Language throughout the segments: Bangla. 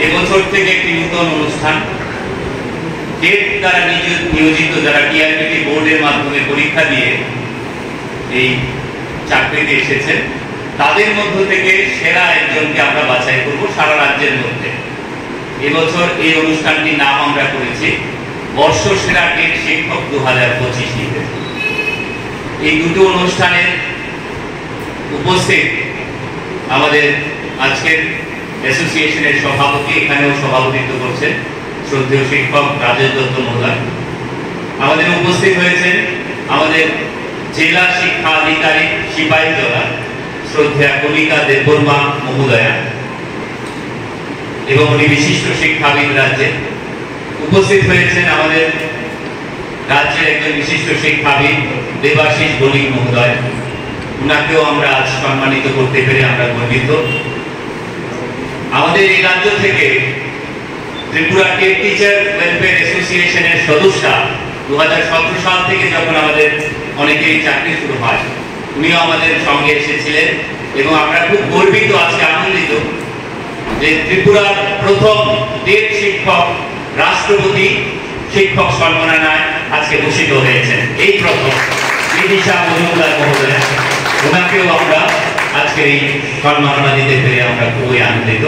এবছর থেকে একটি নতুন অনুষ্ঠান টেট দ্বারা নিয়োজিত যারা টিআরবিটি বোর্ডের মাধ্যমে পরীক্ষা দিয়ে এই চাকরিতে এসেছেন তাদের মধ্য থেকে সেরা একজনকে আমরা বাছাই করব সারা রাজ্যের মধ্যে। এবছর এই অনুষ্ঠানটির নাম আমরা করেছি বর্ষসেরা টেট শিক্ষক 2025। এই দুটো অনুষ্ঠানের উপস্থিত আমাদের আজকের অ্যাসোসিয়েশনের সভাপতি, এখানেও সভাপতিত্ব করছেন শ্রদ্ধেয় শিক্ষক রাজেশ দত্ত মহোদয়। আমাদের উপস্থিত হয়েছেন আমাদের জেলা শিক্ষা আধিকারিক সিপাহীজলা শ্রদ্ধেয়া কণিকা দেববর্মা মহোদয়া এবং উনি বিশিষ্ট শিক্ষাবিদ রাজ্যে। উপস্থিত হয়েছেন আমাদের রাজ্যের একজন বিশিষ্ট শিক্ষাবিদ দেবাশিস বণিক মহোদয়, উনাকেও আমরা আজ সম্মানিত করতে পেরে আমরা গর্বিত। আমাদের এই রাজ্য থেকে ত্রিপুরা টেট টিচার ওয়েলফেয়ার অ্যাসোসিয়েশনের সদস্য 2017 সাল থেকে যখন আমাদের অনেকেই চাকরি শুরু হয় উনিও আমাদের সঙ্গে এসেছিলেন এবং আমরা খুব গর্বিত, আজকে আনন্দিত যে ত্রিপুরার প্রথম টেট শিক্ষক রাষ্ট্রপতি শিক্ষক সম্মাননায় আজকে ভূষিত হয়েছেন। এই প্রথম বিদিশা মজুমদার মহোদয়, ওনাকেও আমরা আজকে এই সম্মাননা দিতে পেরে আমরা খুবই আনন্দিত।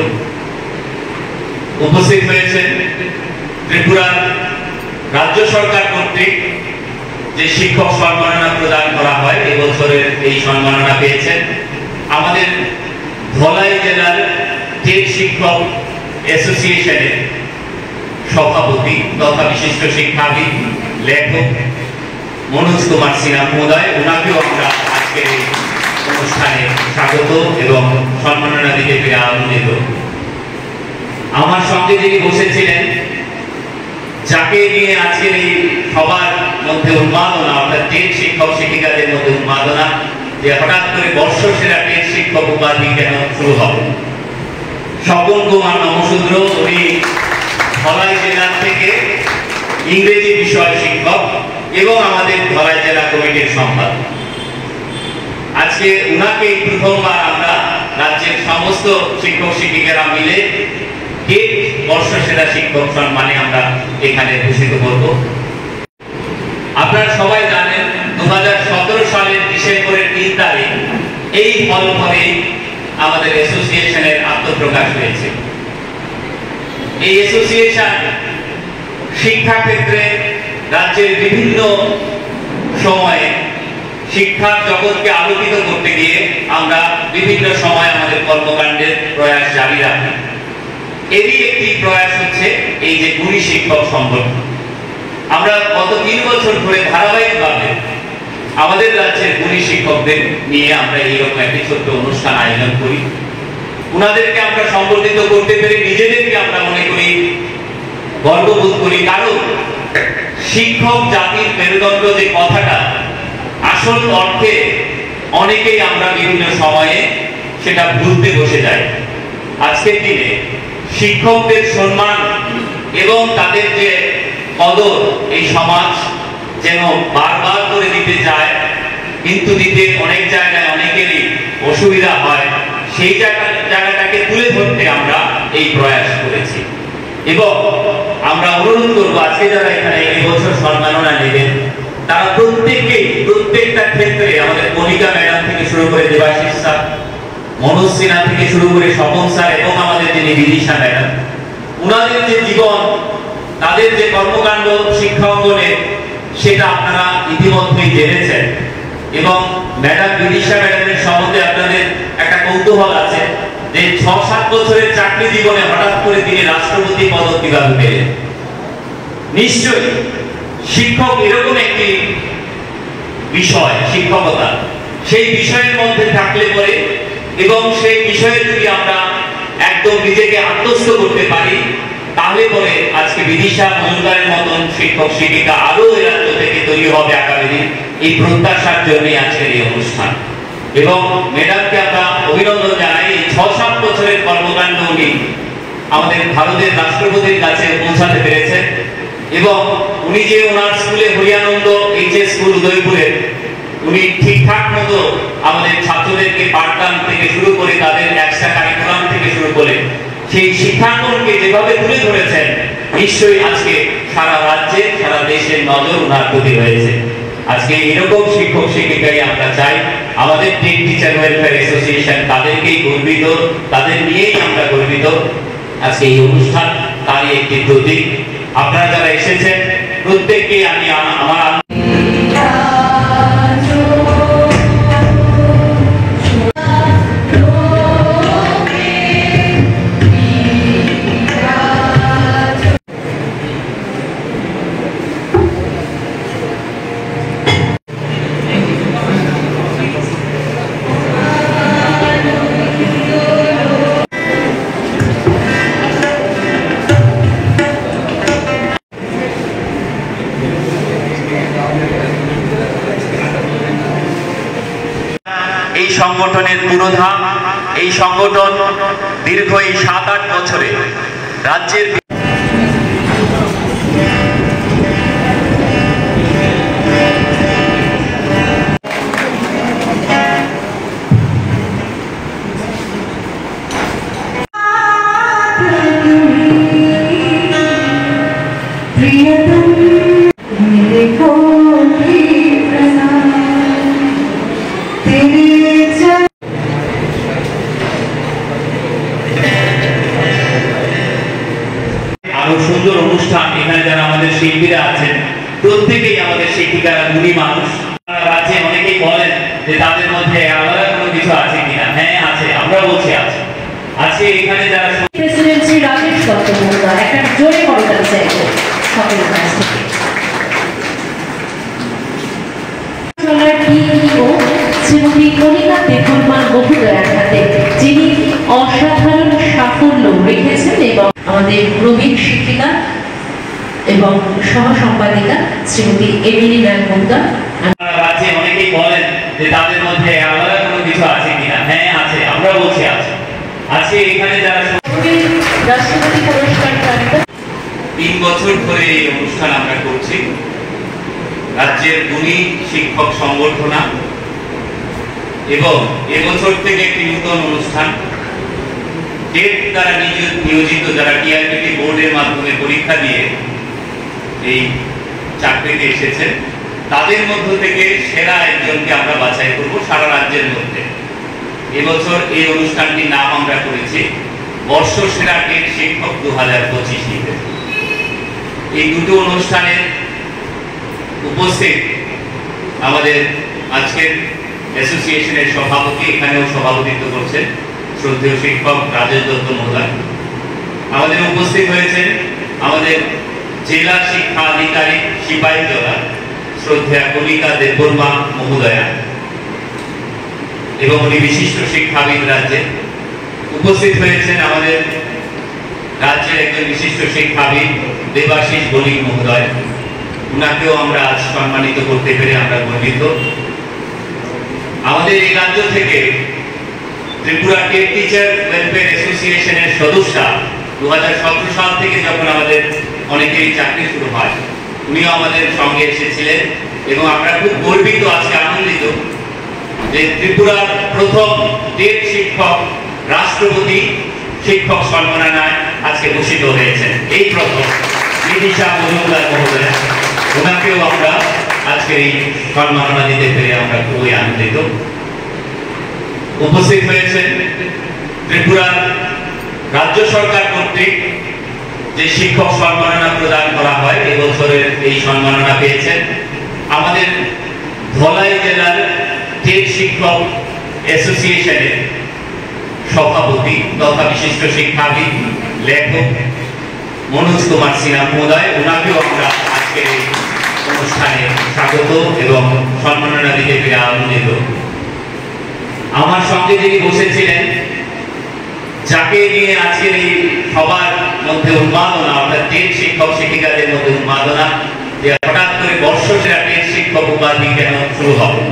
উপস্থিত হয়েছেন ত্রিপুরার রাজ্য সরকার কর্তৃক যে শিক্ষক সম্মাননা প্রদান করা হয়, এবছরের এই সম্মাননা পেয়েছেন আমাদের ধলাই জেলার টেট শিক্ষক অ্যাসোসিয়েশনের সভাপতি তথা বিশিষ্ট শিক্ষাবিদ লেখক মনোজ কুমার সিনহা মহোদয়, ওনাকেও আমরা আজকের এই অনুষ্ঠানে স্বাগত এবং সম্মাননা দিতে পেরে আনন্দিত। আমার সঙ্গে যিনি বসেছিলেন, যাকে নিয়ে আজকের এই সবার মধ্যে উন্মাদনা, অর্থাৎ টেট শিক্ষক শিক্ষিকাদের মধ্যে উন্মাদনা যে হঠাৎ করে বর্ষসেরা টেট শিক্ষক উপাধি কেন শুরু হবে, স্বপন কুমার নমশূদ্র, উনি ধলাই জেলা থেকে ইংরেজি বিষয় শিক্ষক এবং আমাদের ধলাই জেলা কমিটির সম্পাদক। আজকে উনাকে প্রথমবার আমরা রাজ্যের সমস্ত শিক্ষক শিক্ষিকারা মিলে টেট বর্ষসেরা শিক্ষক সম্মানে আমরা এখানে ভূষিত করব। আপনারা সবাই জানেন 2017 সালের ডিসেম্বরের 3 তারিখ এই ফল করে আমাদের অ্যাসোসিয়েশনের আত্মপ্রকাশ হয়েছে। এই অ্যাসোসিয়েশন শিক্ষা ক্ষেত্রে রাজ্যের বিভিন্ন সময়ে শিক্ষার জগৎকে আলোকিত করতে গিয়ে আমরা বিভিন্ন সময় আমাদের কর্মকাণ্ডের প্রয়াস জারি রাখি। এরই একটি প্রয়াস হচ্ছে এই যে গুণী শিক্ষক সংগঠন। আমরা গত 3 বছর ধরে ধারাবাহিকভাবে আমাদের রাজ্যের গুণী শিক্ষকদের নিয়ে আমরা এইরকম একটি ছোট্ট অনুষ্ঠান আয়োজন করি। ওনাদেরকে আমরা সংগঠিত করতে পেরে নিজেদেরকে আমরা মনে করি গর্ববোধ করি, কারণ শিক্ষক জাতির মেরুদণ্ড যে কথাটা আসল অর্থে অনেকেই আমরা বিভিন্ন সময়ে সেটা ভুলতে বসে যাই। আজকের দিনে শিক্ষকদের সম্মান এবং তাদের যে কদর এই সমাজ যেন বারবার করে দিতে চায়, কিন্তু দিতে অনেক জায়গায় অনেকেরই অসুবিধা হয়, সেই জায়গাটাকে তুলে ধরতে আমরা এই প্রয়াস করেছি। এবং আমরা অনুরোধ করবো আজকে যারা এখানে এই বছর সম্মাননা নেবেন তারা প্রত্যেকটা ক্ষেত্রে আমাদের কণিকা ম্যাডাম থেকে শুরু করে দেবাশিস স্যার, মনোজ সিনহা থেকে শুরু করে স্বপন স্যার এবং আমাদের যিনি বিদিশা ম্যাডাম, ওনাদের যে জীবন, তাদের যে কর্মকাণ্ড শিক্ষা অঙ্গনে সেটা আপনারা ইতিমধ্যেই জেনেছেন। এবং ম্যাডাম বিদিশা ম্যাডামের সম্বন্ধে আপনাদের একটা কৌতূহল আছে যে 6-7 বছরের চাকরি জীবনে হঠাৎ করে তিনি রাষ্ট্রপতি পদক কিভাবে পেলেন। নিশ্চয়ই শিক্ষক এরকম একটি বিষয়, শিক্ষকতা সেই বিষয়ের মধ্যে থাকলে পরে এবং সেই বিষয়ে যদি আমরা একদম নিজেকে আত্মস্থ করতে পারি তাহলে পরে আজকে বিদিশা মজুমদারের মতন শিক্ষক শিক্ষিকা আরো এই রাজ্য থেকে তৈরি হবে আগামী দিন। এই প্রত্যাশার জন্যই আজকের এই অনুষ্ঠান এবং ম্যাডামকে আমরা অভিনন্দন জানাই। এই 6-7 বছরের কর্মকাণ্ড উনি আমাদের ভারতের রাষ্ট্রপতির কাছে পৌঁছাতে পেরেছেন এবং উনি যে ওনার স্কুলে হরিয়ানন্দ এইচএস স্কুল উদয়পুরে উনি ঠিকঠাক মতো আমাদের ছাত্রদেরকে পাঠদান থেকে শুরু করে তাদের এক্সট্রা কারিকুলাম থেকে শুরু করে সেই শিক্ষাঙ্গনকে যেভাবে তুলে ধরেছেন, নিশ্চয়ই আজকে সারা রাজ্যে সারা দেশের নজর ওনার প্রতি হয়েছে। আজকে এরকম শিক্ষক শিক্ষিকাই আমরা চাই। আমাদের টেক টিচার ওয়েলফেয়ার অ্যাসোসিয়েশন তাদেরকেই গর্বিত, তাদের নিয়েই আমরা গর্বিত। আজকে এই অনুষ্ঠান তারই একটি প্রতীক। আপনারা যারা এসেছেন প্রত্যেককে আমি আমার এই সংগঠনের পুরোধাম। এই সংগঠন দীর্ঘ এই 7-8 বছরে রাজ্যের আরো সুন্দর অনুষ্ঠান। এখানে যারা আমাদের শিল্পীরা আছেন প্রত্যেকেই আমাদের শিক্ষিকারা গুণী মানুষ। রাজ্যে অনেকেই বলেন যে তাদের মধ্যে আলাদা কোনো কিছু আছে কিনা। হ্যাঁ আছে, আমরা বলছি আছে। আজকে এখানে যারা প্রেসিডেন্ট শ্রী রাকেশ দত্ত মহোদয় একটা জোরে করতাম চাইবো সকলের কাছ থেকে। পিইও শ্রীমতী কণিকা দেববর্মা মহোদয়ার হাতে, যিনি অসাধারণ সাফল্য রেখেছেন, এবং আমাদের প্রবীণ শিক্ষিকা এবং সহ সম্পাদিকা শ্রীমতী এমিলি ম্যাম মুক্তা। রাজ্যে অনেকেই বলেন যে তাদের মধ্যে আলাদা কোনো কিছু আছে কিনা। হ্যাঁ আছে, আমরা বলছি আছে। আজকে এখানে যারা রাষ্ট্রপতি পুরস্কার প্রাপ্ত 3 বছর ধরে এই অনুষ্ঠান আমরা করছি। রাজ্যের গুণী শিক্ষক সংবর্ধনা এবং এবছর থেকে একটি নতুন অনুষ্ঠান। টেট দ্বারা নিয়োজিত যারা টিআরবিটি বোর্ডের মাধ্যমে পরীক্ষা দিয়ে এই চাকরিতে এসেছেন, তাদের মধ্য থেকে সেরা একজনকে আমরা বাছাই করব সারা রাজ্যের মধ্যে। এবছর এই অনুষ্ঠানটির নাম আমরা করেছি বর্ষসেরা টেট শিক্ষক 2025। এই দুটো অনুষ্ঠানের উপস্থিত আমাদের আজকের অ্যাসোসিয়েশনের সভাপতি, এখানেও সভাপতিত্ব করছেন শ্রদ্ধেয় শিক্ষক রাজেশ দত্ত মহোদয়। আমাদের উপস্থিত হয়েছেন আমাদের জেলা শিক্ষা আধিকারিক সিপাহীজলা শ্রদ্ধেয়া কণিকা দেববর্মা মহোদয়া, এবং উনি বিশিষ্ট শিক্ষাবিদ রাজ্যে। উপস্থিত হয়েছেন আমাদের রাজ্যের একজন বিশিষ্ট শিক্ষাবিদ দেবাশিস বণিক মহোদয়। উনাকেও আমরা আজ সম্মানিত করতে পেরে আমরা গর্বিত। আমাদের এই রাজ্য থেকে ত্রিপুরা টেট টিচার ওয়েলফেয়ার অ্যাসোসিয়েশনের সদস্য 2017 সাল থেকে যখন আমাদের অনেকেরই চাকরি শুরু হয়, উনিও আমাদের সঙ্গে এসেছিলেন, এবং আমরা খুব গর্বিত, আজকে আনন্দিত যে ত্রিপুরার প্রথম টেট শিক্ষক রাষ্ট্রপতি শিক্ষক সম্মাননায় আজকে ভূষিত হয়েছেন। এই প্রথম বিদিশা মজুমদার মহোদয়, ওনাকেও আমরা আজকে এই সম্মাননা দিতে পেরে আমরা খুবই আনন্দিত। উপস্থিত হয়েছেন ত্রিপুরা রাজ্য সরকার কর্তৃক যে শিক্ষক সম্মাননা প্রদান করা হয়, এবছরের এই সম্মাননা পেয়েছেন আমাদের ধলাই জেলার টেট শিক্ষক অ্যাসোসিয়েশনের সভাপতি তথা বিশিষ্ট শিক্ষাবিদ লেখক মনোজ কুমার সিনহা মহোদয়। ওনাকেও আমরা আজকের এই অনুষ্ঠানে স্বাগত এবং সম্মাননা দিতে পেরে আনন্দিত। আমার সঙ্গে যিনি বসেছিলেন, যাকে নিয়ে আজকের এই সবার মধ্যে উন্মাদনা, অর্থাৎ টেট শিক্ষক শিক্ষিকাদের মধ্যে উন্মাদনা যে হঠাৎ করে বর্ষসেরা টেট শিক্ষক উপাধি কেন শুরু হবে,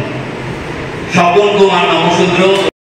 স্বপন কুমার নমশূদ্র।